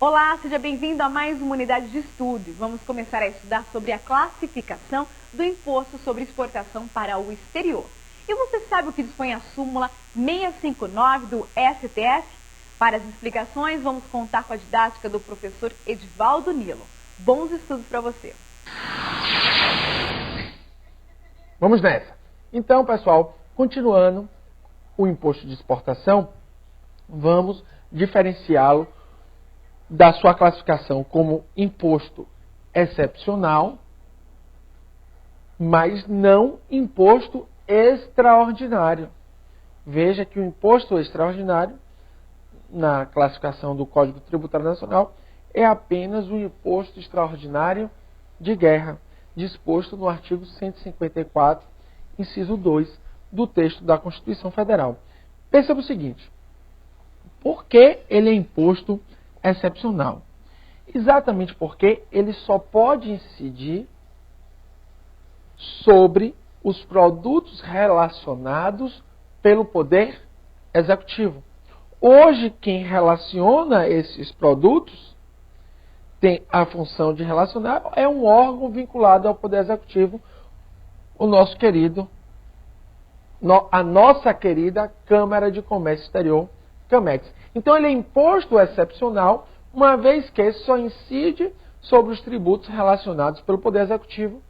Olá, seja bem-vindo a mais uma unidade de estudo. Vamos começar a estudar sobre a classificação do imposto sobre exportação para o exterior. E você sabe o que dispõe a súmula 659 do STF? Para as explicações, vamos contar com a didática do professor Edivaldo Nilo. Bons estudos para você. Vamos nessa. Então, pessoal, continuando o imposto de exportação, vamos diferenciá-lo da sua classificação como imposto excepcional, mas não imposto extraordinário. Veja que o imposto extraordinário, na classificação do Código Tributário Nacional, é apenas o imposto extraordinário de guerra, disposto no artigo 154, inciso 2, do texto da Constituição Federal. Perceba o seguinte: por que ele é imposto excepcional? Exatamente porque ele só pode incidir sobre os produtos relacionados pelo Poder Executivo. Hoje, quem relaciona esses produtos tem a função de relacionar, é um órgão vinculado ao Poder Executivo, a nossa querida Câmara de Comércio Exterior, CAMEX. Então ele é imposto excepcional, uma vez que só incide sobre os tributos relacionados pelo Poder Executivo.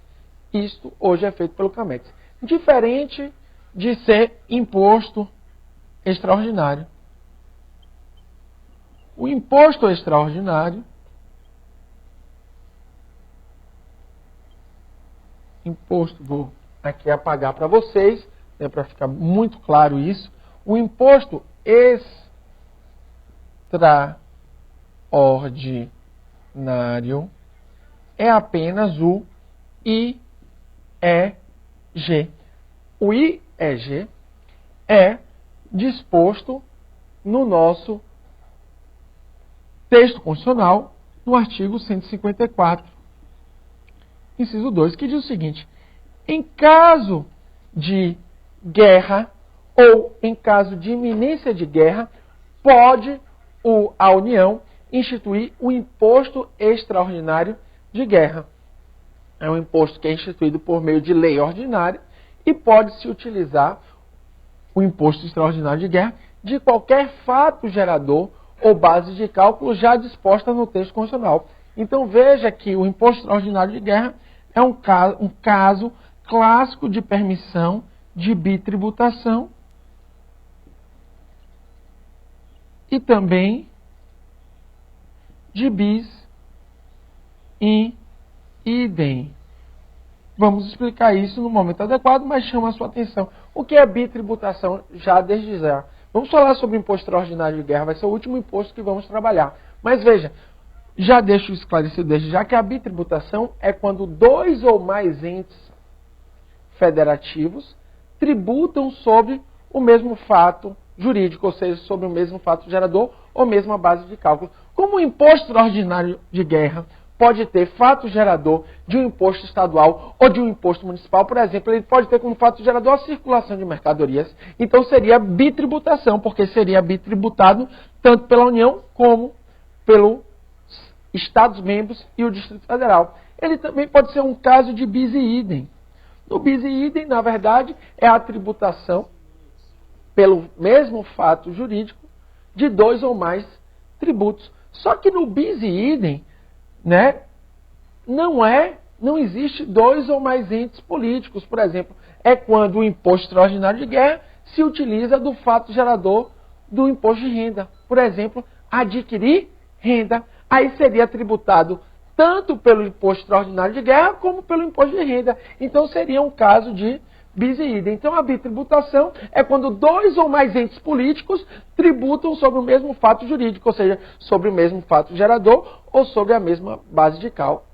Isto hoje é feito pelo CAMEX. Diferente de ser imposto extraordinário. O imposto extraordinário, vou aqui apagar para vocês, para ficar muito claro isso. O imposto extraordinário é apenas o IEG. O IEG é disposto no nosso texto constitucional, no artigo 154, inciso 2, que diz o seguinte: em caso de guerra ou em caso de iminência de guerra, pode a União instituir o imposto extraordinário de guerra. É um imposto que é instituído por meio de lei ordinária e pode-se utilizar o imposto extraordinário de guerra de qualquer fato gerador ou base de cálculo já disposta no texto constitucional. Então veja que o imposto extraordinário de guerra é um caso clássico de permissão de bitributação e também de bis in idem. Vamos explicar isso no momento adequado, mas chama a sua atenção. O que é bitributação já desde já? Vamos falar sobre o imposto extraordinário de guerra, vai ser o último imposto que vamos trabalhar. Mas veja, já deixo esclarecido desde já que a bitributação é quando dois ou mais entes federativos tributam sobre o mesmo fato jurídico, ou seja, sobre o mesmo fato gerador ou mesma base de cálculo. Como o imposto extraordinário de guerra pode ter fato gerador de um imposto estadual ou de um imposto municipal, por exemplo, ele pode ter como fato gerador a circulação de mercadorias. Então seria bitributação, porque seria bitributado tanto pela União como pelos Estados-membros e o Distrito Federal. Ele também pode ser um caso de bis in idem. No bis in idem, na verdade, é a tributação pelo mesmo fato jurídico de dois ou mais tributos. Só que no bis in idem, não existe dois ou mais entes políticos, por exemplo. É quando o imposto extraordinário de guerra se utiliza do fato gerador do imposto de renda. Por exemplo, adquirir renda. Aí seria tributado tanto pelo imposto extraordinário de guerra como pelo imposto de renda. Então seria um caso de bis in idem. Então a bitributação é quando dois ou mais entes políticos tributam sobre o mesmo fato jurídico, ou seja, sobre o mesmo fato gerador ou sobre a mesma base de cálculo.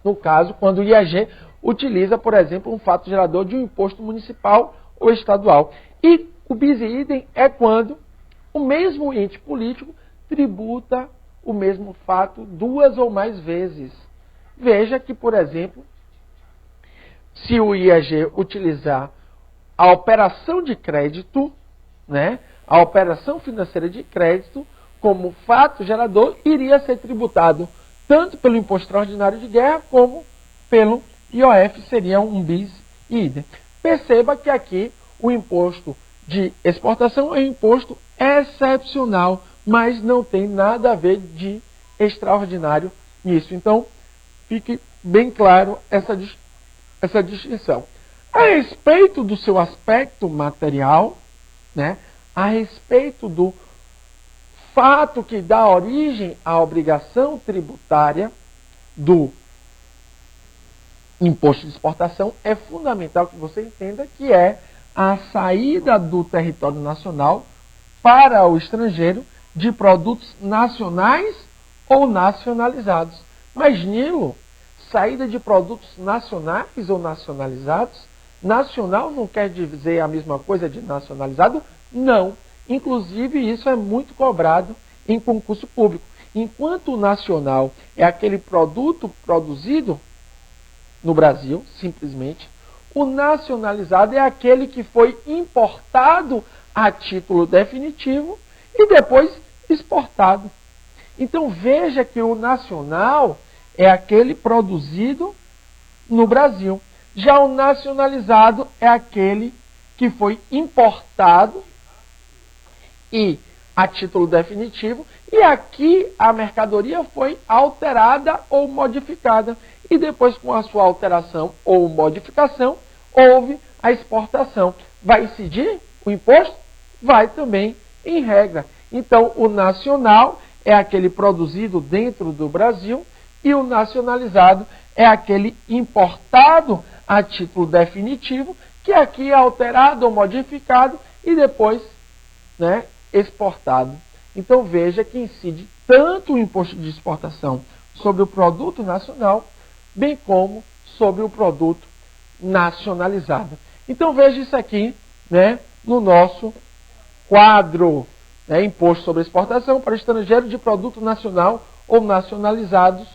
No caso, quando o IEG utiliza, por exemplo, um fato gerador de um imposto municipal ou estadual. E o bis in idem é quando o mesmo ente político tributa o mesmo fato duas ou mais vezes. Veja que, por exemplo, se o IEG utilizar a operação de crédito, a operação financeira de crédito, como fato gerador, iria ser tributado tanto pelo imposto extraordinário de guerra como pelo IOF, seria um bis e idem. Perceba que aqui o imposto de exportação é um imposto excepcional, mas não tem nada a ver de extraordinário nisso. Então, fique bem claro essa distinção. A respeito do seu aspecto material, né, a respeito do fato que dá origem à obrigação tributária do imposto de exportação, é fundamental que você entenda que é a saída do território nacional para o estrangeiro de produtos nacionais ou nacionalizados. Mas, Nilo, saída de produtos nacionais ou nacionalizados? Nacional não quer dizer a mesma coisa de nacionalizado? Não. Inclusive, isso é muito cobrado em concurso público. Enquanto o nacional é aquele produto produzido no Brasil, simplesmente, o nacionalizado é aquele que foi importado a título definitivo e depois exportado. Então veja que o nacional é aquele produzido no Brasil. Já o nacionalizado é aquele que foi importado e a título definitivo, e aqui a mercadoria foi alterada ou modificada. E depois, com a sua alteração ou modificação, houve a exportação. Vai incidir o imposto? Vai também, em regra. Então, o nacional é aquele produzido dentro do Brasil e o nacionalizado é aquele importado a título definitivo, que aqui é alterado ou modificado e depois, né, exportado. Então, veja que incide tanto o imposto de exportação sobre o produto nacional, bem como sobre o produto nacionalizado. Então veja isso aqui, né, no nosso quadro, né, imposto sobre exportação para estrangeiro de produto nacional ou nacionalizados,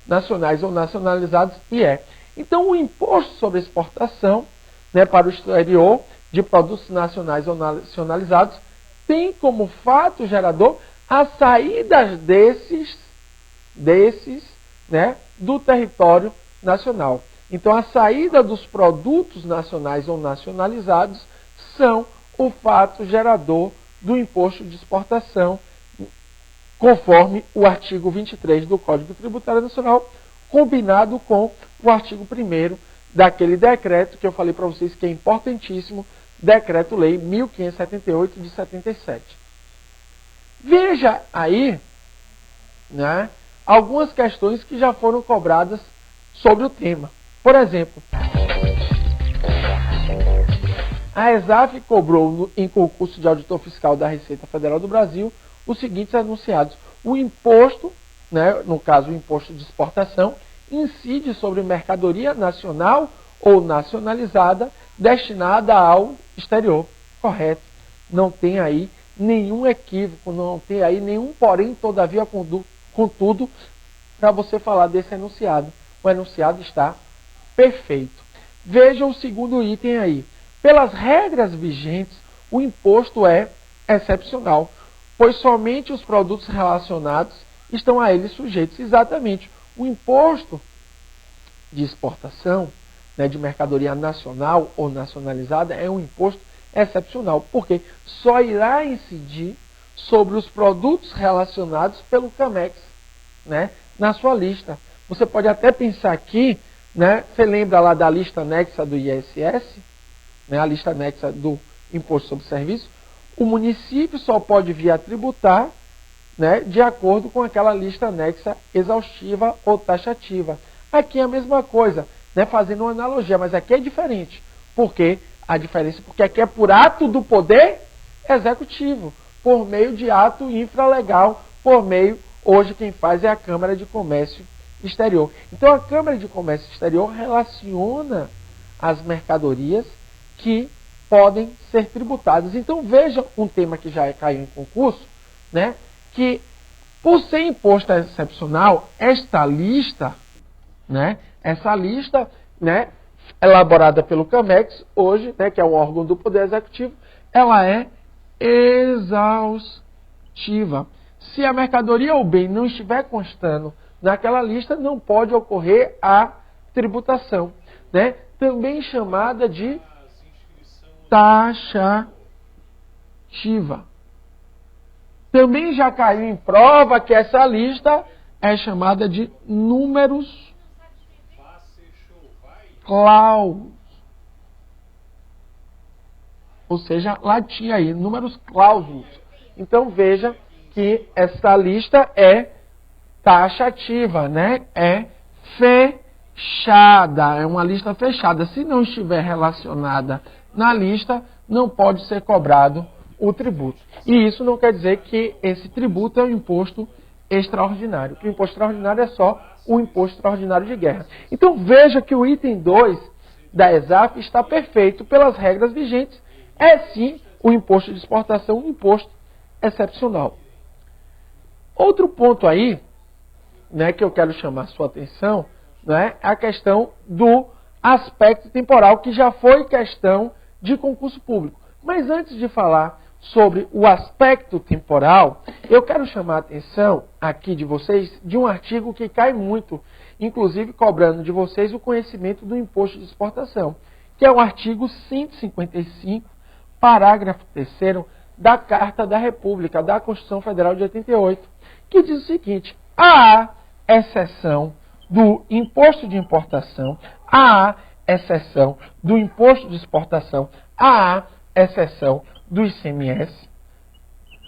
nacionais ou nacionalizados, e é. Então o imposto sobre exportação, né, para o exterior de produtos nacionais ou nacionalizados tem como fato gerador a saída desses, né, do território nacional. Então, a saída dos produtos nacionais ou nacionalizados são o fato gerador do imposto de exportação, conforme o artigo 23 do Código Tributário Nacional, combinado com o artigo 1º daquele decreto que eu falei para vocês que é importantíssimo, Decreto-Lei 1578 de 77. Veja aí, né, algumas questões que já foram cobradas sobre o tema. Por exemplo, a ESAF cobrou em concurso de auditor fiscal da Receita Federal do Brasil os seguintes enunciados. O imposto, né, no caso o imposto de exportação, incide sobre mercadoria nacional ou nacionalizada destinada ao exterior. Correto. Não tem aí nenhum equívoco, não tem aí nenhum porém, todavia, contudo, para você falar desse enunciado. O enunciado está perfeito. Veja o segundo item aí. Pelas regras vigentes, o imposto é excepcional, pois somente os produtos relacionados estão a ele sujeitos. Exatamente. O imposto de exportação, né, de mercadoria nacional ou nacionalizada é um imposto excepcional, porque só irá incidir sobre os produtos relacionados pelo CAMEX, né, na sua lista. Você pode até pensar aqui, né, você lembra lá da lista anexa do ISS, né, a lista anexa do Imposto sobre Serviço, o município só pode vir a tributar, né, de acordo com aquela lista anexa exaustiva ou taxativa. Aqui é a mesma coisa, né, fazendo uma analogia, mas aqui é diferente. Por quê? A diferença porque aqui é por ato do poder executivo, por meio de ato infralegal, por meio, hoje quem faz é a Câmara de Comércio Exterior. Então a Câmara de Comércio Exterior relaciona as mercadorias que podem ser tributadas. Então veja um tema que já caiu em concurso, né, que por ser imposto excepcional, esta lista, né, essa lista, né, elaborada pelo CAMEX, hoje, né, que é um órgão do Poder Executivo, ela é exaustiva. Se a mercadoria ou bem não estiver constando naquela lista, não pode ocorrer a tributação, né? Também chamada de taxativa. Também já caiu em prova que essa lista é chamada de números clausus. Ou seja, latim aí, números clausus. Então veja que essa lista é taxativa, né? É fechada, é uma lista fechada. Se não estiver relacionada na lista, não pode ser cobrado o tributo. E isso não quer dizer que esse tributo é um imposto extraordinário. Que o imposto extraordinário é só o imposto extraordinário de guerra. Então veja que o item 2 da ESAF está perfeito pelas regras vigentes. É sim o imposto de exportação, um imposto excepcional. Outro ponto aí, né, que eu quero chamar a sua atenção, né, é a questão do aspecto temporal, que já foi questão de concurso público. Mas antes de falar sobre o aspecto temporal, eu quero chamar a atenção aqui de vocês de um artigo que cai muito, inclusive cobrando de vocês o conhecimento do imposto de exportação, que é o artigo 155, parágrafo 3º da Carta da República, da Constituição Federal de 88, que diz o seguinte: há exceção do imposto de importação, há exceção do imposto de exportação, há exceção do ICMS,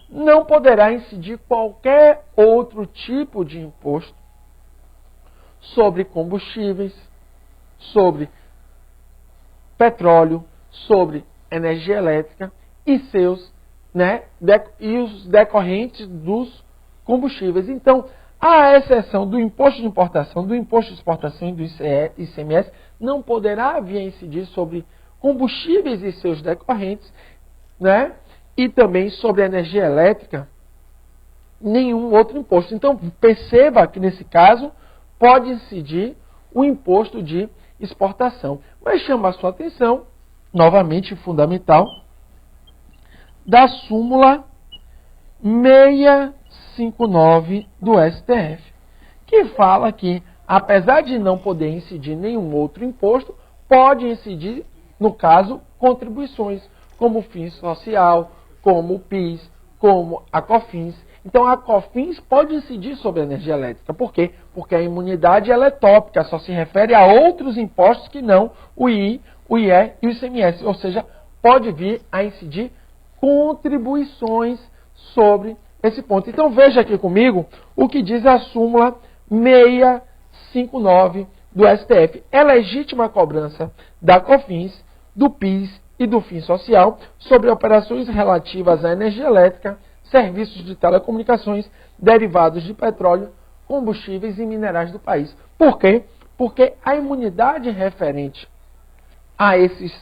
não poderá incidir qualquer outro tipo de imposto sobre combustíveis, sobre petróleo, sobre energia elétrica e seus, né, e os decorrentes dos combustíveis. Então, a exceção do imposto de importação, do imposto de exportação e do ICMS, não poderá vir a incidir sobre combustíveis e seus decorrentes, né, e também sobre a energia elétrica, nenhum outro imposto. Então, perceba que nesse caso pode incidir o imposto de exportação. Mas chama a sua atenção, novamente fundamental, da súmula 659 do STF, que fala que, apesar de não poder incidir nenhum outro imposto, pode incidir, no caso, contribuições, como o FINS social, como o PIS, como a COFINS. Então, a COFINS pode incidir sobre a energia elétrica. Por quê? Porque a imunidade ela é tópica, só se refere a outros impostos que não o II, o IE e o ICMS. Ou seja, pode vir a incidir contribuições sobre esse ponto. Então, veja aqui comigo o que diz a súmula 659 do STF. É legítima a cobrança da COFINS, do PIS e do FINS social sobre operações relativas à energia elétrica, serviços de telecomunicações, derivados de petróleo, combustíveis e minerais do país. Por quê? Porque a imunidade referente a esses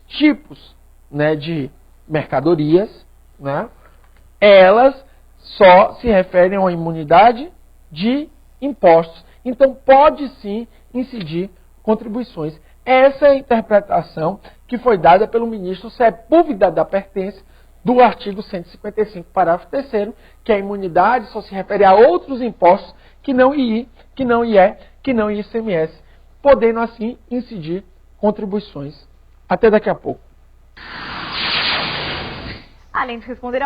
tipos, né, de mercadorias, né, elas só se referem a uma imunidade de impostos. Então, pode sim incidir contribuições. Essa é a interpretação que foi dada pelo ministro Sepúlveda da Pertence do artigo 155, parágrafo 3º, que a imunidade só se refere a outros impostos que não II, que não IE, que não ICMS, podendo assim incidir contribuições. Até daqui a pouco. Além de responder